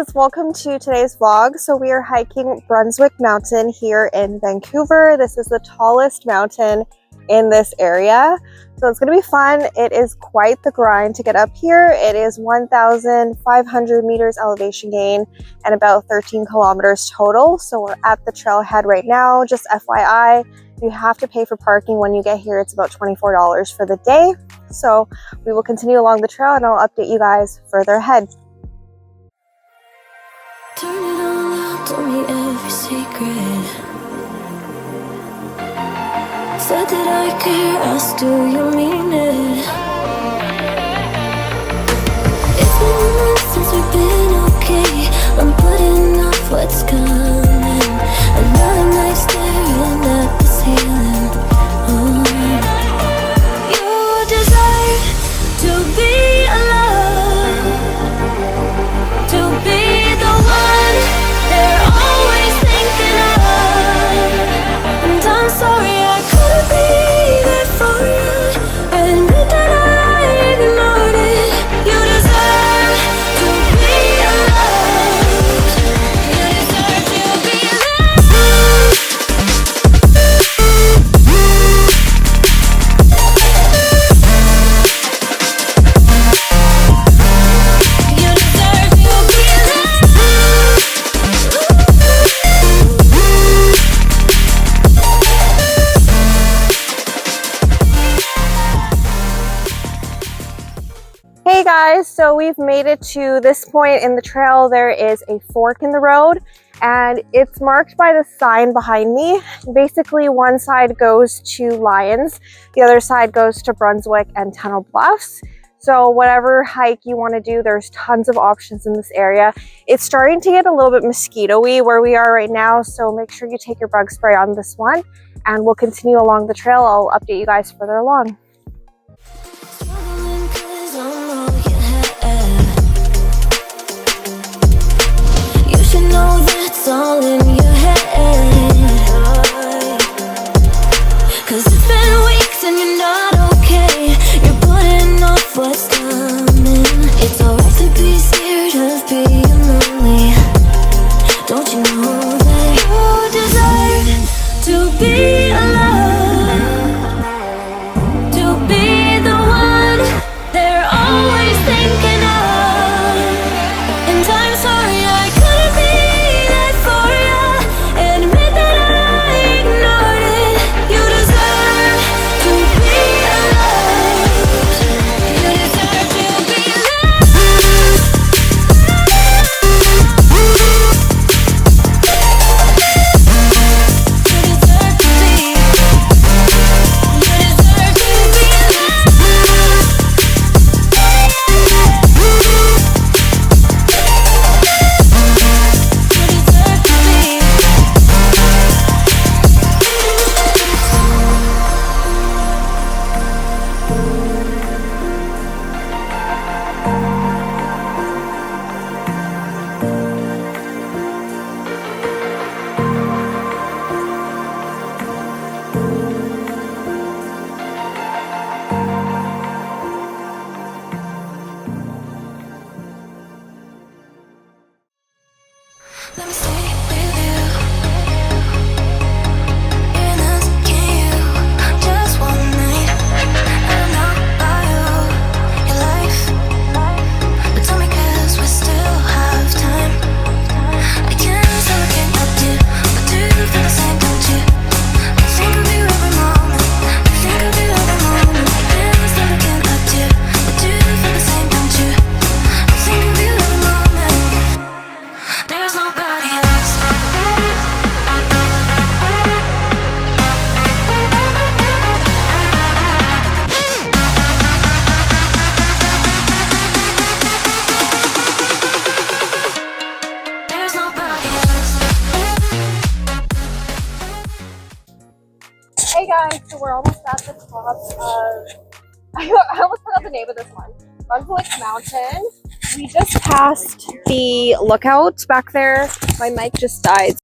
guys, welcome to today's vlog. So we are hiking Brunswick Mountain here in Vancouver. This is the tallest mountain in this area. So it's going to be fun. It is quite the grind to get up here. It is 1,500 meters elevation gain and about 13 kilometers total. So we're at the trailhead right now. Just FYI, you have to pay for parking when you get here. It's about $24 for the day. So we will continue along the trail and I'll update you guys further ahead. Turn it all out, told me every secret. Said that I care, asked do you mean it? It's been a month since we've been okay. I'm putting off what's coming. Another night staring at the ceiling. Oh. You deserve to be alone, to be the one they're always thinking of. And I'm sorry I couldn't be there for you. Admit that I ignored it. You deserve to be loved. You deserve to be loved. You deserve to be loved. Hey guys, so we've made it to this point in the trail. There is a fork in the road and it's marked by the sign behind me. Basically, one side goes to Lyons, the other side goes to Brunswick and Tunnel Bluffs. So whatever hike you want to do, there's tons of options in this area. It's starting to get a little bit mosquito-y where we are right now, so make sure you take your bug spray on this one and we'll continue along the trail. I'll update you guys further along. Struggling 'cause I'm all you had. You should know that's all in your head. 'Cause it's been weeks and you're not okay. You're putting off what's coming. It's alright to be scared of being lonely. Don't you know that you deserve to be alone, to be the one they're always thinking of. And I'm sorry I couldn't be there for you. Admit that I ignored it. You deserve to be loved. You deserve to be loved. You deserve to be. You deserve to be loved. You deserve to be. Let me stay with you. In us, can you? Just one night. I'm not by your life. But tell me 'cause we still have time. I can't say we can't up to, but do you feel the same, don't you? I think of you every moment. I think of you every moment. I can't say we can't up to, but do you feel the same, don't you? I think of you every moment. There's nobody else. There's nobody else. Hey guys, so we're almost at the top of, I almost forgot the name of this one, Brunswick Mountain. We just passed the lookout back there. My mic just died.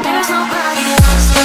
There's nobody else.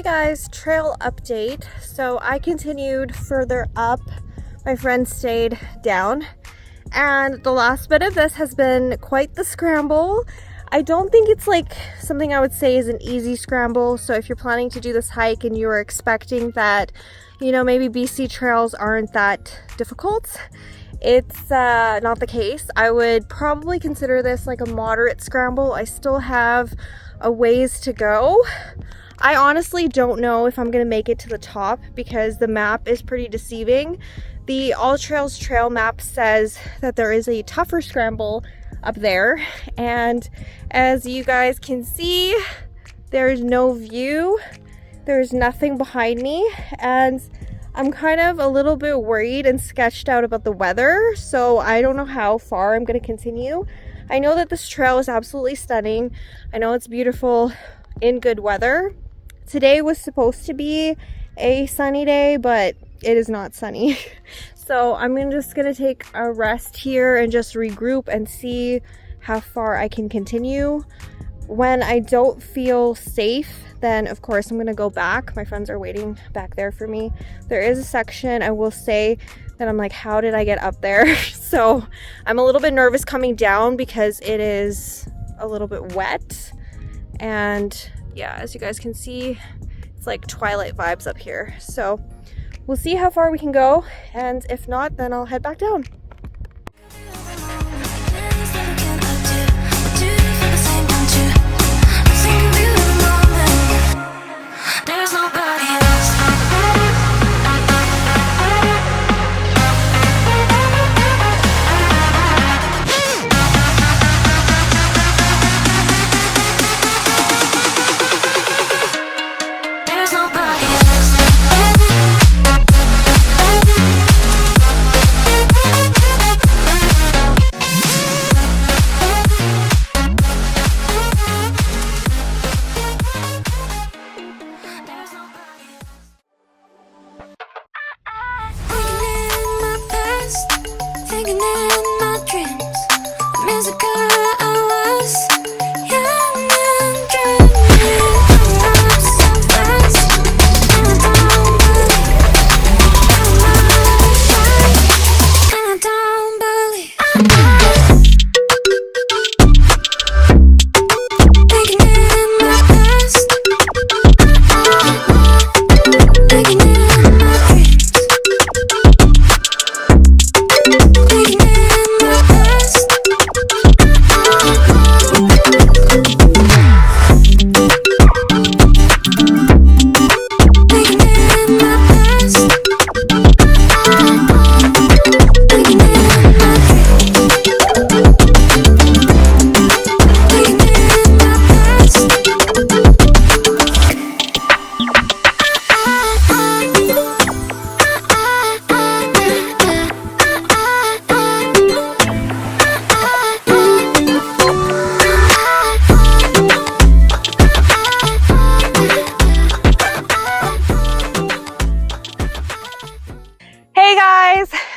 Guys, trail update. So I continued further up, my friend stayed down, and the last bit of this has been quite the scramble. I don't think it's like something I would say is an easy scramble, so if you're planning to do this hike and you're expecting that, you know, maybe BC trails aren't that difficult, it's not the case. I would probably consider this like a moderate scramble. I still have a ways to go. I honestly don't know if I'm gonna make it to the top because the map is pretty deceiving. The All Trails trail map says that there is a tougher scramble up there, and as you guys can see, there's no view, there's nothing behind me, and I'm kind of a little bit worried and sketched out about the weather, so I don't know how far I'm gonna continue. I know that this trail is absolutely stunning. I know it's beautiful in good weather. Today was supposed to be a sunny day, but it is not sunny. So I'm just gonna take a rest here and just regroup and see how far I can continue. When I don't feel safe, then of course I'm gonna go back. My friends are waiting back there for me. There is a section, I will say, that I'm like, how did I get up there? So I'm a little bit nervous coming down because it is a little bit wet. And yeah, as you guys can see, it's like twilight vibes up here. So we'll see how far we can go, and if not, then I'll head back down.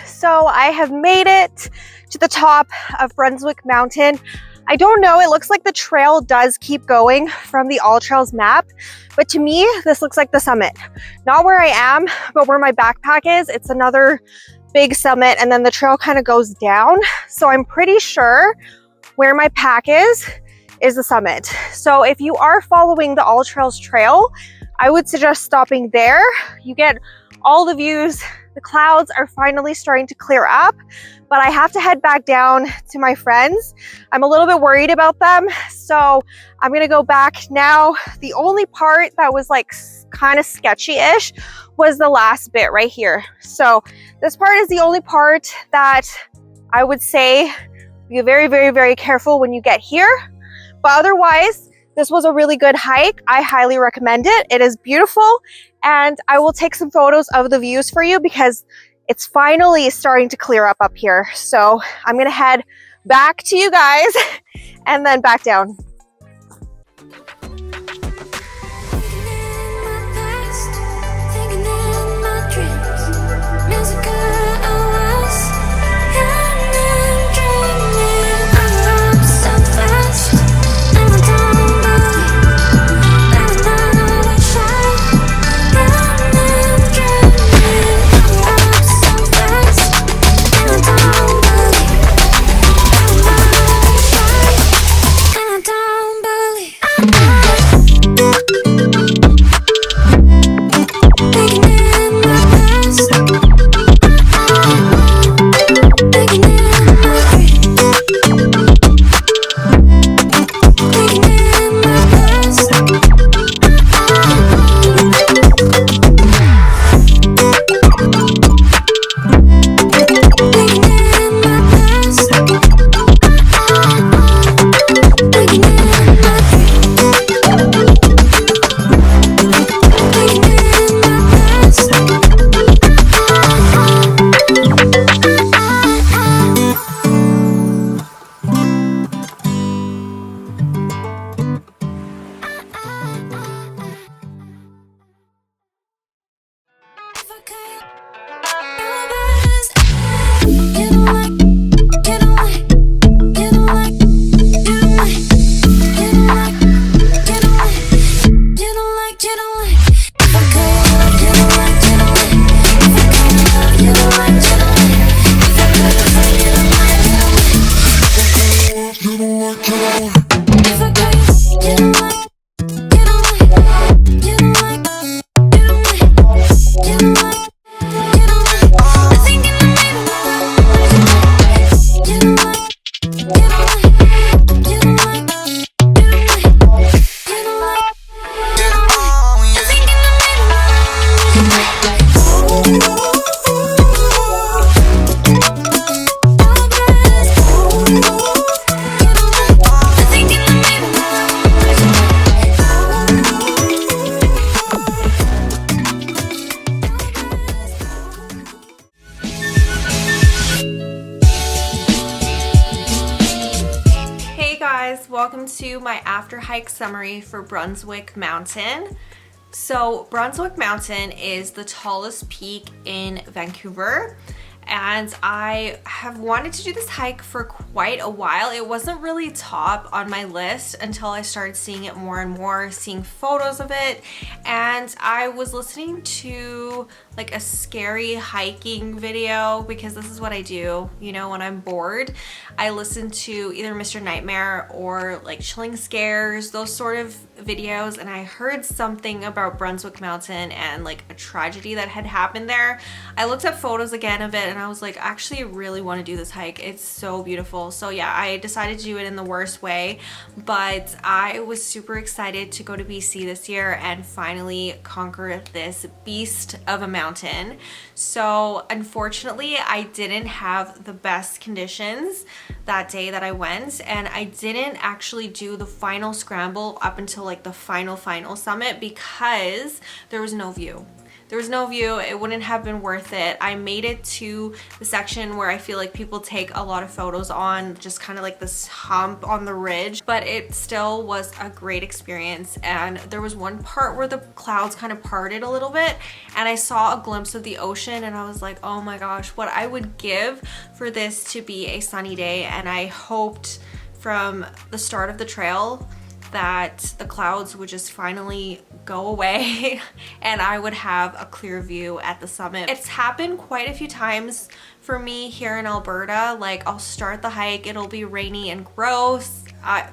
So I have made it to the top of Brunswick Mountain. I don't know, it looks like the trail does keep going from the All Trails map, but to me, this looks like the summit. Not where I am, but where my backpack is. It's another big summit, and then the trail kind of goes down. So I'm pretty sure where my pack is the summit. So if you are following the All Trails trail, I would suggest stopping there. You get all the views. The clouds are finally starting to clear up, but I have to head back down to my friends. I'm a little bit worried about them, so I'm gonna go back now. The only part that was like kind of sketchy-ish was the last bit right here. So this part is the only part that I would say be very, very, very careful when you get here. But otherwise, this was a really good hike. I highly recommend it. It is beautiful, and I will take some photos of the views for you because it's finally starting to clear up here. So I'm gonna head back to you guys and then back down. welcome to my after hike summary for Brunswick Mountain. So Brunswick Mountain is the tallest peak in Vancouver, and I have wanted to do this hike for quite a while. It wasn't really top on my list until I started seeing it more and more, seeing photos of it, and I was listening to like a scary hiking video, because this is what I do, you know, when I'm bored. I listen to either Mr. Nightmare or like Chilling Scares, those sort of videos, and I heard something about Brunswick Mountain and like a tragedy that had happened there. I looked up photos again of it and I was like, actually, I really want to do this hike. It's so beautiful. So yeah, I decided to do it in the worst way, but I was super excited to go to BC this year and finally conquer this beast of a mountain. So unfortunately, I didn't have the best conditions that day that I went, and I didn't actually do the final scramble up until like the final summit because there was no view. There was no view. It wouldn't have been worth it. I made it to the section where I feel like people take a lot of photos on, just kind of like this hump on the ridge, but it still was a great experience. And there was one part where the clouds kind of parted a little bit and I saw a glimpse of the ocean, and I was like, oh my gosh, what I would give for this to be a sunny day. And I hoped from the start of the trail that the clouds would just finally go away and I would have a clear view at the summit. It's happened quite a few times for me here in Alberta. Like, I'll start the hike, it'll be rainy and gross,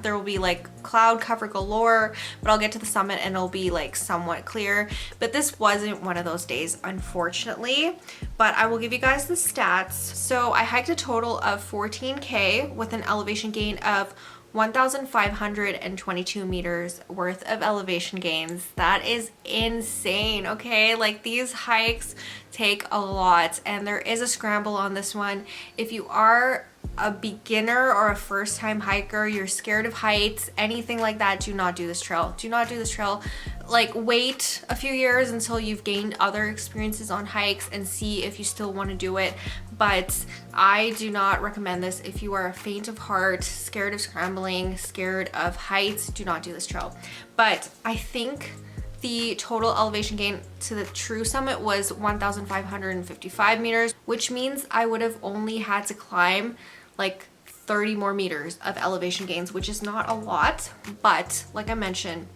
there will be like cloud cover galore, but I'll get to the summit and it'll be like somewhat clear. But this wasn't one of those days, unfortunately. But I will give you guys the stats. So I hiked a total of 14K with an elevation gain of 1,522 meters worth of elevation gains. That is insane, okay? Like, these hikes take a lot, and there is a scramble on this one. If you are a beginner or a first-time hiker, you're scared of heights, anything like that, do not do this trail. Do not do this trail. Like, wait a few years until you've gained other experiences on hikes and see if you still want to do it. But I do not recommend this. If you are faint of heart, scared of scrambling, scared of heights, do not do this trail. But I think the total elevation gain to the true summit was 1,555 meters, which means I would have only had to climb like 30 more meters of elevation gains, which is not a lot. But like I mentioned,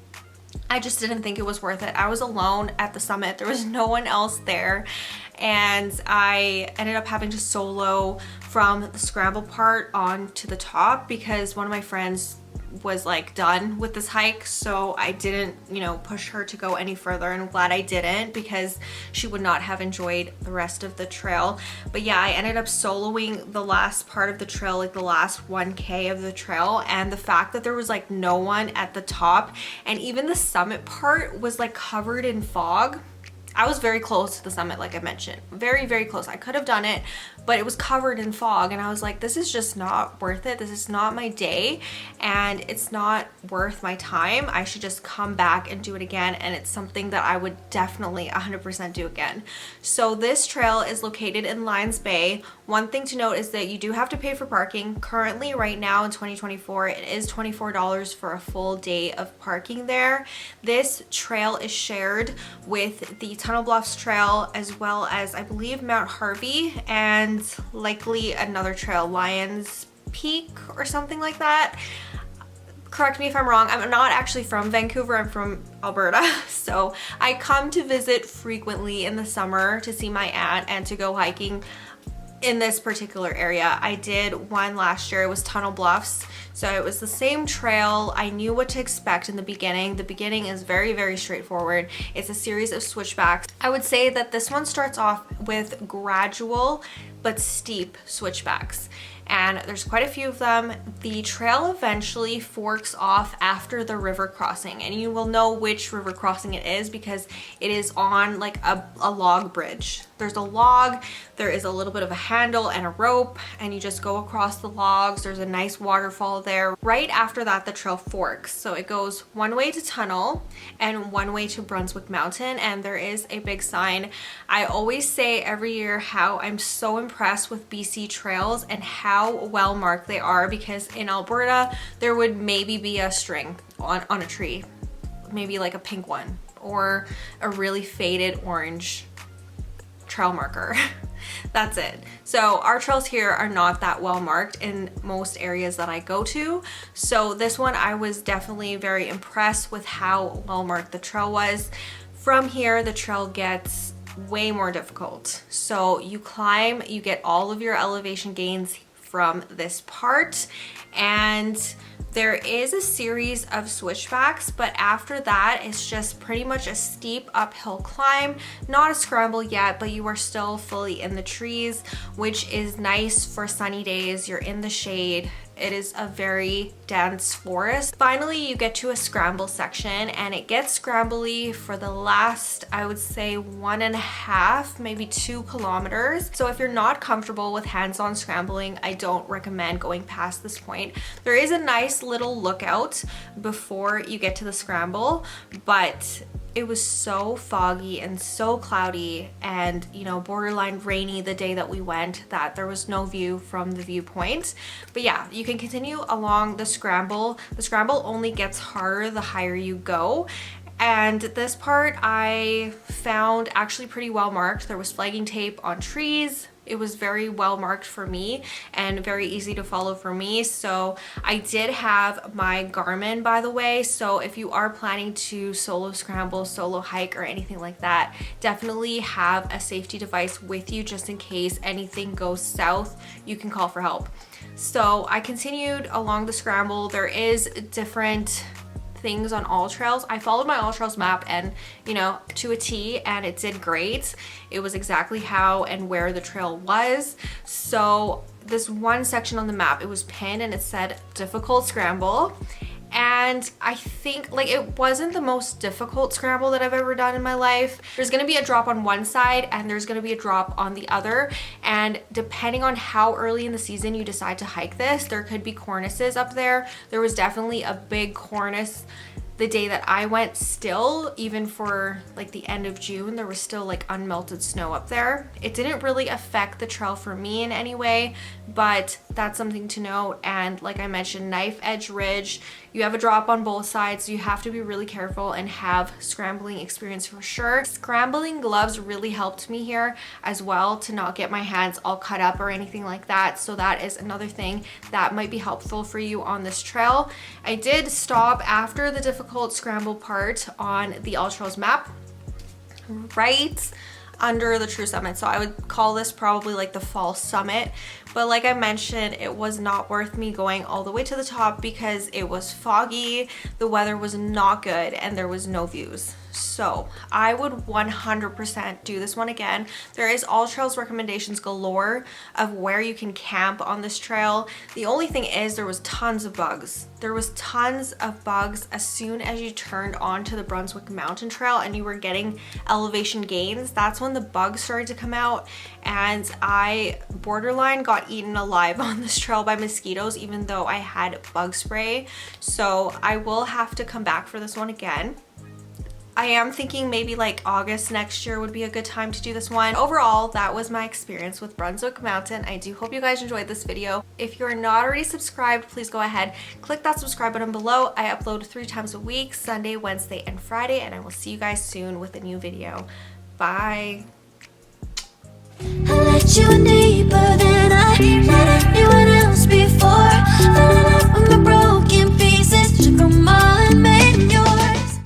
I just didn't think it was worth it. I was alone at the summit. There was no one else there. And I ended up having to solo from the scramble part on to the top because one of my friends was like done with this hike, so I didn't, you know, push her to go any further, and I'm glad I didn't because she would not have enjoyed the rest of the trail. But yeah, I ended up soloing the last part of the trail, like the last 1K of the trail, and the fact that there was like no one at the top, and even the summit part was like covered in fog. I was very close to the summit, like I mentioned, very, very close. I could have done it, but it was covered in fog, and I was like, this is just not worth it. This is not my day, and it's not worth my time. I should just come back and do it again, and it's something that I would definitely 100% do again. So this trail is located in Lions Bay. One thing to note is that you do have to pay for parking. Currently, right now in 2024, it is $24 for a full day of parking there. This trail is shared with the Tunnel Bluffs Trail, as well as I believe Mount Harvey, and likely another trail, Lions Peak or something like that. Correct me if I'm wrong. I'm not actually from Vancouver, I'm from Alberta. So I come to visit frequently in the summer to see my aunt and to go hiking in this particular area. I did one last year. It was Tunnel Bluffs. So it was the same trail. I knew what to expect in the beginning. The beginning is very, very straightforward. It's a series of switchbacks. I would say that this one starts off with gradual but steep switchbacks, and there's quite a few of them. The trail eventually forks off after the river crossing, and you will know which river crossing it is because it is on like a log bridge. There's a log, there is a little bit of a handle and a rope, and you just go across the logs. There's a nice waterfall there. Right after that, the trail forks. So it goes one way to Tunnel and one way to Brunswick Mountain, and there is a big sign. I always say every year how I'm so impressed with BC trails and how how well marked they are, because in Alberta there would maybe be a string on a tree, maybe like a pink one or a really faded orange trail marker. That's it. So our trails here are not that well marked in most areas that I go to. So this one, I was definitely very impressed with how well marked the trail was. From here, the trail gets way more difficult. So you climb, you get all of your elevation gains from this part, and there is a series of switchbacks, but after that it's just pretty much a steep uphill climb. Not a scramble yet, but you are still fully in the trees, which is nice for sunny days. You're in the shade. It is a very dense forest. Finally, you get to a scramble section, and it gets scrambly for the last, I would say, 1.5, maybe 2 kilometers. So if you're not comfortable with hands-on scrambling, I don't recommend going past this point. There is a nice little lookout before you get to the scramble, but it was so foggy and so cloudy and, you know, borderline rainy the day that we went that there was no view from the viewpoint. But yeah, you can continue along the scramble. The scramble only gets harder the higher you go. And this part I found actually pretty well marked. There was flagging tape on trees. It was very well marked for me and very easy to follow for me. So I did have my Garmin, by the way. So if you are planning to solo scramble, solo hike, or anything like that, definitely have a safety device with you just in case anything goes south. You can call for help. So I continued along the scramble. There is different things on all trails. I followed my all trails map, and you know, to a T, and it did great. It was exactly how and where the trail was. So this one section on the map, it was pinned and it said difficult scramble. And I think, like, it wasn't the most difficult scramble that I've ever done in my life. There's gonna be a drop on one side and there's gonna be a drop on the other. And depending on how early in the season you decide to hike this, there could be cornices up there. There was definitely a big cornice the day that I went still, even for like the end of June, there was still like unmelted snow up there. It didn't really affect the trail for me in any way, but that's something to note. And like I mentioned, knife edge ridge, you have a drop on both sides, so you have to be really careful and have scrambling experience for sure. Scrambling gloves really helped me here as well to not get my hands all cut up or anything like that. So that is another thing that might be helpful for you on this trail. I did stop after the difficult scramble part on the All Trails map, right under the true summit. So I would call this probably like the false summit. But like I mentioned, it was not worth me going all the way to the top because it was foggy, the weather was not good, and there was no views. So I would 100% do this one again. There is All Trails recommendations galore of where you can camp on this trail. The only thing is there was tons of bugs. There was tons of bugs as soon as you turned onto the Brunswick Mountain Trail and you were getting elevation gains. That's when the bugs started to come out, and I borderline got eaten alive on this trail by mosquitoes, even though I had bug spray. So I will have to come back for this one again. I am thinking maybe like August next year would be a good time to do this one. Overall, that was my experience with Brunswick Mountain. I do hope you guys enjoyed this video. If you're not already subscribed, please go ahead, click that subscribe button below. I upload 3 times a week, Sunday, Wednesday, and Friday, and I will see you guys soon with a new video. Bye. I let you name